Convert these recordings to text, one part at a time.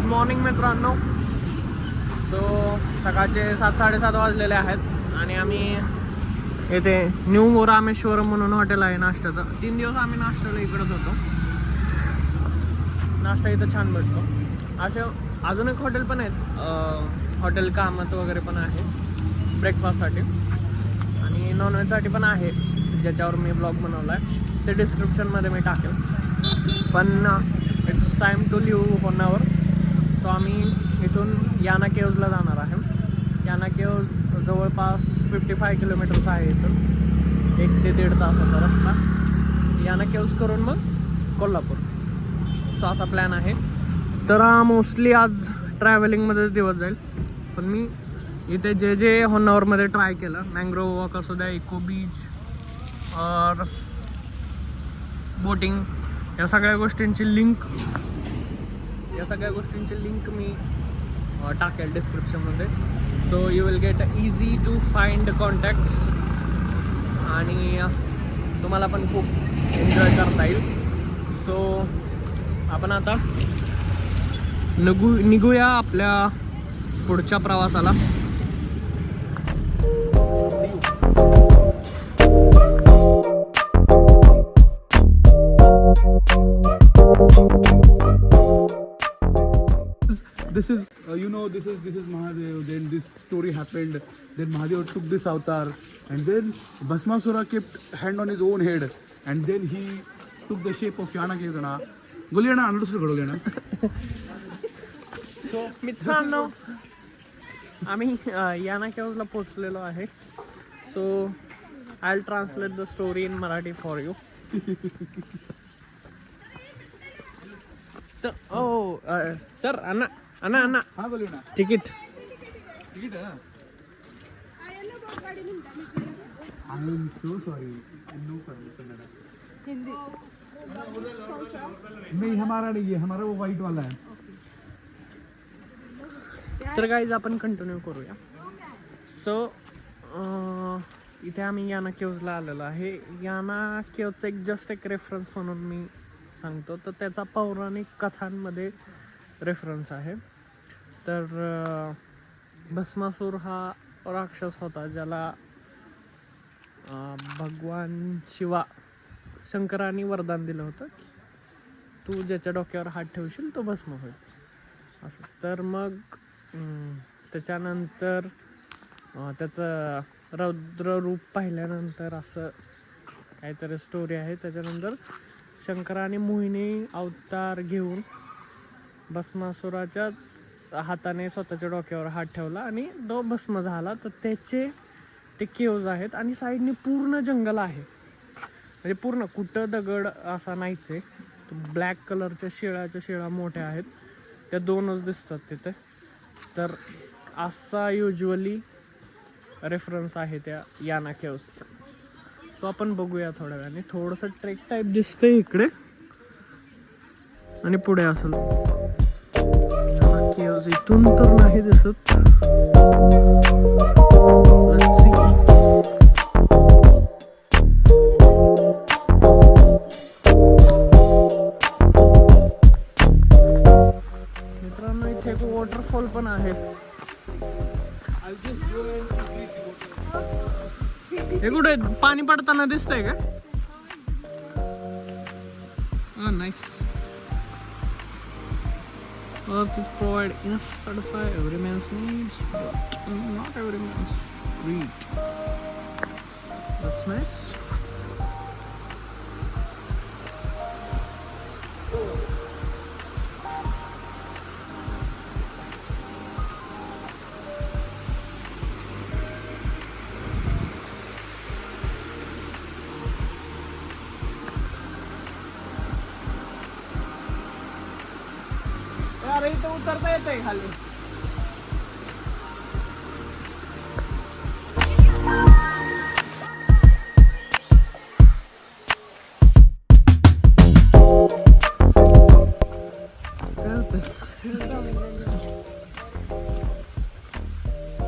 Good morning मित्रांनो. So सकाळचे 7-7:30 वाजलेले आहेत आणि आम्ही येथे न्यू रामेश्वरम म्हणून हॉटेल आहे नाश्त्याचं. 3 दिवस आम्ही नाश्त्याला इकडंच होतो. नाश्ता इथं छान भेटतो. असे अजून एक हॉटेल पण आहेत, हॉटेल कामत वगैरे पण आहे ब्रेकफास्टसाठी आणि नॉनव्हेजसाठी पण आहे, ज्याच्यावर मी ब्लॉग बनवला आहे. ते डिस्क्रिप्शनमध्ये मी टाकेल. पण it's time to leave Honavar. So आम्ही इथून याना केव्जला जाणार आहे. याना केव्ज जवळपास 55 किलोमीटर्स आहे. इथून 1 ते 1.5 तासाचा रस्ता. याना केव्ज करून मग कोल्हापूर. सो असा प्लॅन आहे. तर मोस्टली आज ट्रॅव्हलिंगमध्येच दिवस जाईल. पण मी इथे जे होन्नावरमध्ये ट्राय केलं, मँग्रोव वॉक असू द्या, इको बीच और बोटिंग, या सगळ्या गोष्टींची लिंक मी टाकेल डिस्क्रिप्शनमध्ये. So you will get easy to find contacts आणि तुम्हाला पण खूप एन्जॉय करता येईल. सो आपण आता निघूया आपल्या पुढच्या प्रवासाला. This is this is Mahadev. Then this story happened. Then Mahadev took this avatar, and then Bhasmasura kept hand on his own head, and then he took the shape of Yana Kevana. Guliana understood Guliana. So मित्रांनो, आम्ही याना केव्जला पोचलेलो आहे. So I will translate the story in Marathi for you. तर sir अन्ना अन्ना अन्ना हाँ Guliana. Ticket. Ticket है? I am so sorry. No Kannada. Hindi नहीं हमारा नहीं है, हमारा वो व्हाइट वाला है. तर गाईज आपण कंटिन्यू करूया. सो इथे आम्ही याना केव्जला आलेलो आहे. याना केव्जचं एक रेफरन्स म्हणून मी सांगतो. तर त्याचा पौराणिक कथांमध्ये रेफरन्स आहे. तर भस्मासूर हा राक्षस होता, ज्याला भगवान शंकराने वरदान दिलं होतं, तू ज्याच्या डोक्यावर हात ठेवशील तो भस्म होईल असं. तर मग त्याच्यानंतर त्याचं रौद्र रूप पाहिल्यानंतर असं काहीतरी स्टोरी आहे. त्याच्यानंतर शंकराने मोहिनी अवतार घेऊन भस्मासुराच्याच हाताने स्वतःच्या डोक्यावर हात ठेवला आणि तो भस्म झाला. तर त्याचे ते केव्ज आहेत आणि साईडने पूर्ण जंगल आहे. म्हणजे पूर्ण कुठं दगड असा नाहीच आहे. ब्लॅक कलरच्या शिळा मोठ्या आहेत, त्या 2च दिसतात तिथे. तर असा युजली रेफरन्स आहे त्या याना केव्जचा. सो आपण बघूया थोड्या वेळाने. थोडंसं ट्रेक टाईप दिसतंय इकडे आणि पुढे असेल केव्ज. इथून तर नाही दिसत. Let's see. मित्रांनो, इथे एक वॉटरफॉल पण आहे. हे कुठे पाणी पडताना दिसतंय का? Nice. This provide enough to satisfy every man's needs, but not every man's greed. That's nice. अरे इथं उतरता येतंय खाली.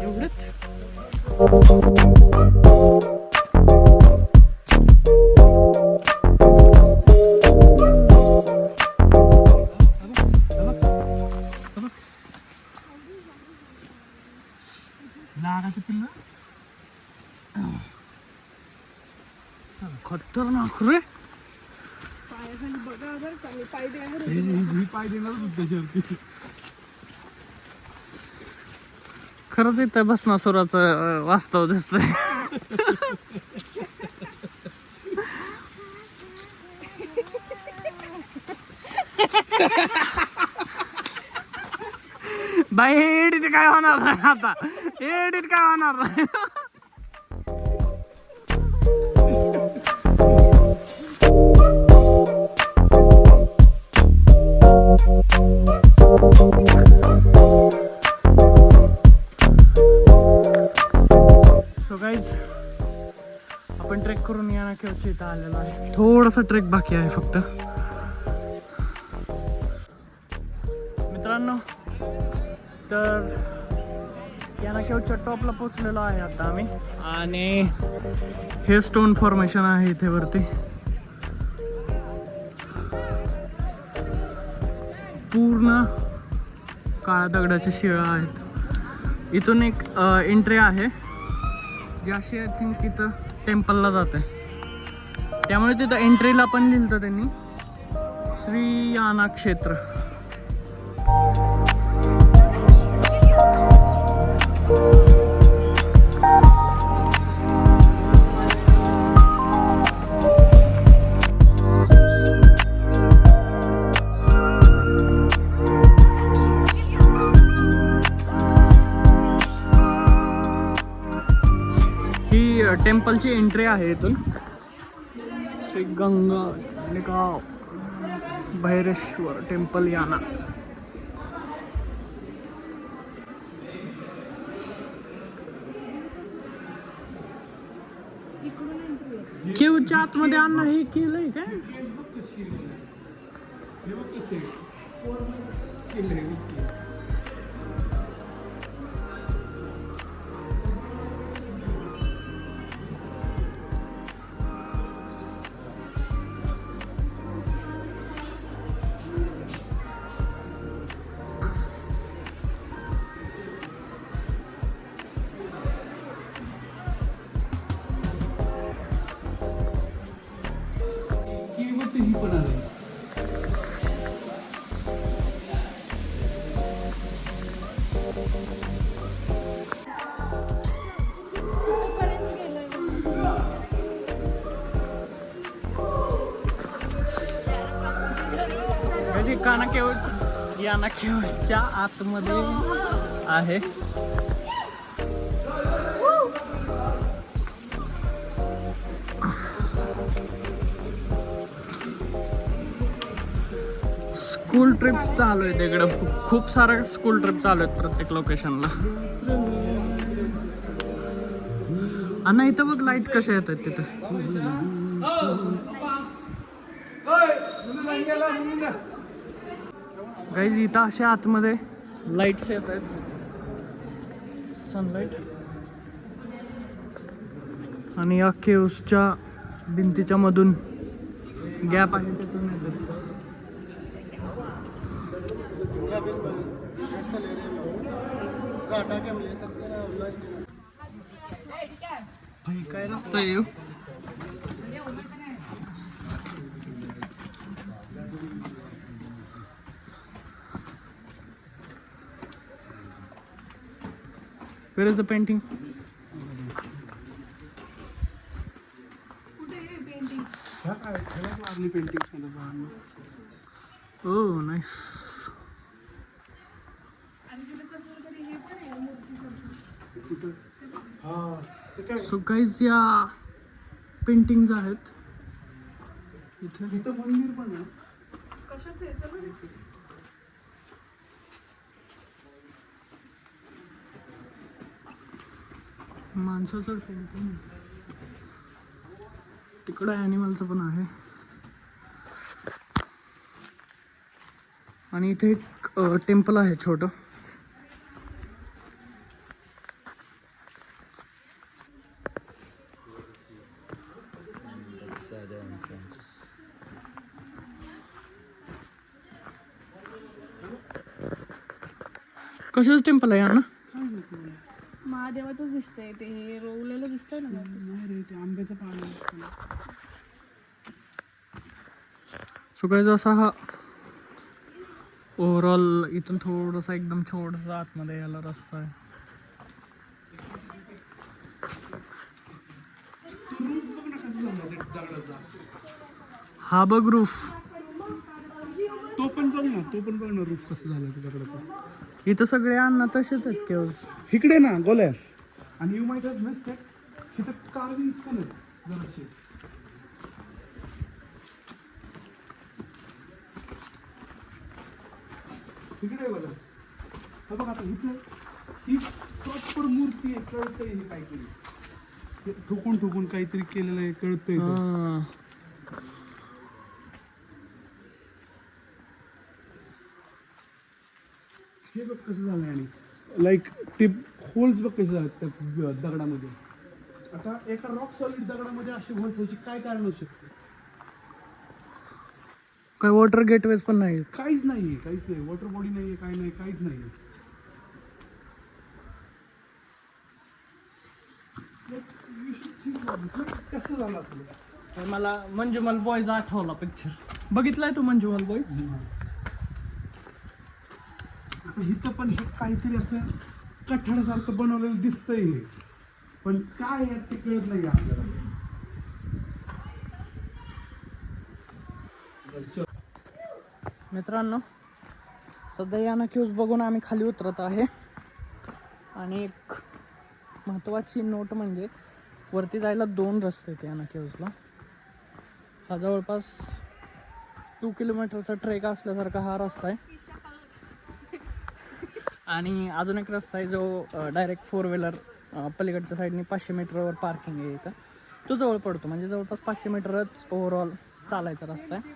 एवढंच. ते पिल्लं खतरनाक रे. ही पाय देणार होती त्याच्यावरती. खरंच इथं भस्मासुराचं वास्तव दिसतंय. बाई एडिट काय होणार नाही आता, एडिट काय होणार नाही. सो गाईज आपण ट्रेक करून या केवच्या इथं आलेलो आहे. थोडासा ट्रेक बाकी आहे फक्त. मित्रांनो तर या केवच्या टॉपला पोचलेलो आहे आता आम्ही. आणि हे स्टोन फॉर्मेशन आहे इथे वरती. पूर्ण काळ्या दगडाच्या शिळा आहेत. इथून एक एंट्री आहे जी अशी आय थिंक इथं टेम्पलला जाते. त्यामुळे तिथं एंट्रीला पण लिहिलं त्यांनी श्री याना क्षेत्र. टेम्पलची एंट्री आहे इथून. श्री गंगा भैरेश्वर टेम्पल याना. केवच्या आतमध्ये अन्न हे केलंय काय? ही पण आहे. काना केव याना केवच्या आतमध्ये आहे. स्कूल ट्रिप्स चालू आहेत इकडं. खूप साऱ्या स्कूल ट्रिप चालू आहेत प्रत्येक लोकेशनला. आणि इथं बघ लाईट कशा येतात तिथं. गाईज इथं अशा आतमध्ये लाईट्स येत आहेत. सनलाईट. आणि या केव्सच्या भिंतीच्या मधून गॅप आहे तिथून येतात. भाई काय रस्ता आहे. Where is the painting? Oh, nice. So guys, या पेंटिंग्स आहेत इथे. मंदिर पण आहे. माणसाचं पेंटिंग. तिकडं ॲनिमलचं पण आहे. आणि इथे एक टेम्पल आहे छोटं. कशाचं टेम्पल आहे ना? महादेवाचंच दिसतंय ते, हे रोवलेलं दिसतंय ना वरती. नाही रे, ते आंब्याचं पाणी. सो गाईज असा हा ओव्हरऑल इथून थोडंसं एकदम छोटंसं आतमध्ये यायला रस्ता आहे. बघ ना कसं झालं ते दगडाचा. हा बघ रूफ, तो पण बघ ना रूफ कसं झालं ते दगडाचा. इथं सगळे अन्न तसेच आहेत केव्स. इकडे ना गोल्या. आणि you might have missed it, इथं कार्विंग्स पण आहेत जराशे. इकडे गोल्या. हे बघ आता इथं ही प्रॉपर मूर्ती आहे, कळतंय हे काहीतरी. हे ठोकून काहीतरी केलेलं आहे, कळतंय ते. हां. हे बघ कसं झालंय. आणि लाईक ते होल्स बघ कसे झाले त्या दगडामध्ये. आता एका रॉक सॉलिड दगडामध्ये असे होल्स व्हायचे काय कारण असू शकते? काय वॉटर गेटवेज पण नाही. काहीच नाही. वॉटर बॉडी नाहीये, काय नाही, काहीच नाही. कसं झालं असेल? मला मंजुमल बॉयज आठवला पिक्चर. बघितलाय तू मंजुमल बॉयज? आता इथं पण हे काहीतरी असं कठड्यासारखं बनवलेलं दिसतंय हे, पण काय आहे ते कळत नाही आपल्याला. मित्रांनो, सध्या या नक्कीच बघून आम्ही खाली उतरत आहे. आणि एक महत्त्वाची नोट म्हणजे वरती जायला 2 रस्ते आहेत या नक्कीजला. हा जवळपास 2 किलोमीटरचा ट्रेक असल्यासारखा हा रस्ता आहे. आणि अजून एक रस्ता आहे जो डायरेक्ट 4 व्हीलर पलीकडच्या साईडने 500 मीटरवर पार्किंग आहे इथं. तो जवळ पडतो, म्हणजे जवळपास 500 मीटरच ओव्हरऑल चालायचा रस्ता आहे.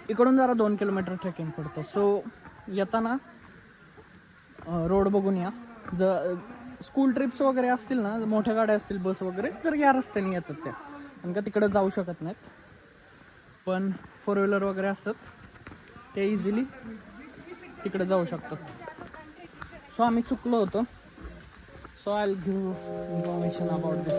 इकडून जरा 2 किलोमीटर ट्रेकिंग पडतं. सो येताना रोड बघून या. स्कूल ट्रिप्स वगैरे असतील ना, मोठ्या गाड्या असतील, बस वगैरे, तर या रस्त्याने येतात त्या, कारण का तिकडं जाऊ शकत नाहीत. पण 4 व्हीलर वगैरे असतात ते इझिली तिकडे जाऊ शकतात. सो आम्ही चुकलो होतो. So I will give information about this.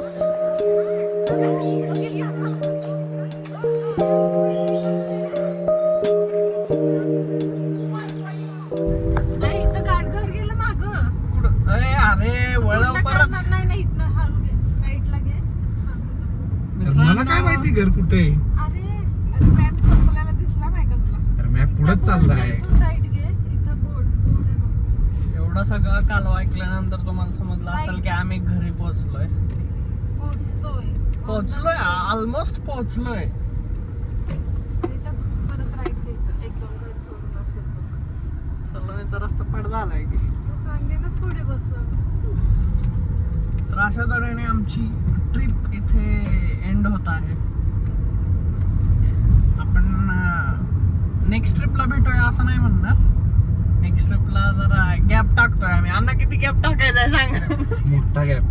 नाही, इथं घर गेलं मागं. अरे वळव परत. नाही इथनं हालू घे, राईटला घे. मला काय माहिती घर कुठे आहे? अरे मॅप संपल्याला दिसला नाही का तुला? अरे मॅप पुढेच चाललाय. तू राईट घे, इथं बोर्ड आहे बघ. एवढा सगळं कालवा ऐकल्यानंतर तुम्हाला समजलं असेल की आम्ही घरी पोहोचलोय. पोहोचलोय, ऑलमोस्ट पोहोचलोय. इथं परत राईट घे, इथं 1-2 घर सोडून असेल बघ. सलोनीचा रस्ता पड झालाय की. तू सांगे ना पुढे बस. तर अशा तऱ्हेने आमची ट्रिप इथे एंड होत आहे. आपण नेक्स्ट ट्रिपला भेटूया असं नाही म्हणणार. नेक्स्ट ट्रिपला जरा गॅप टाकतोय आम्ही. अण्णा किती गॅप टाकायचा आहे सांग? मोठा गॅप.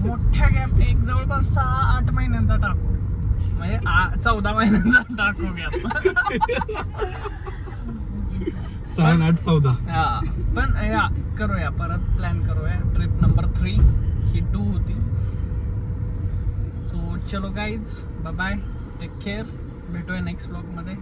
मोठ्या गॅप एक जवळपास 6-8 महिन्यांचा टाकू, म्हणजे 14 महिन्यांचा टाकू गॅप. 6, 8, 14. हा, पण या करूया, परत प्लॅन करूया. ट्रिप नंबर 3 ही 2 होती. सो चलो guys, bye bye, take care. भेटूया नेक्स्ट ब्लॉगमध्ये.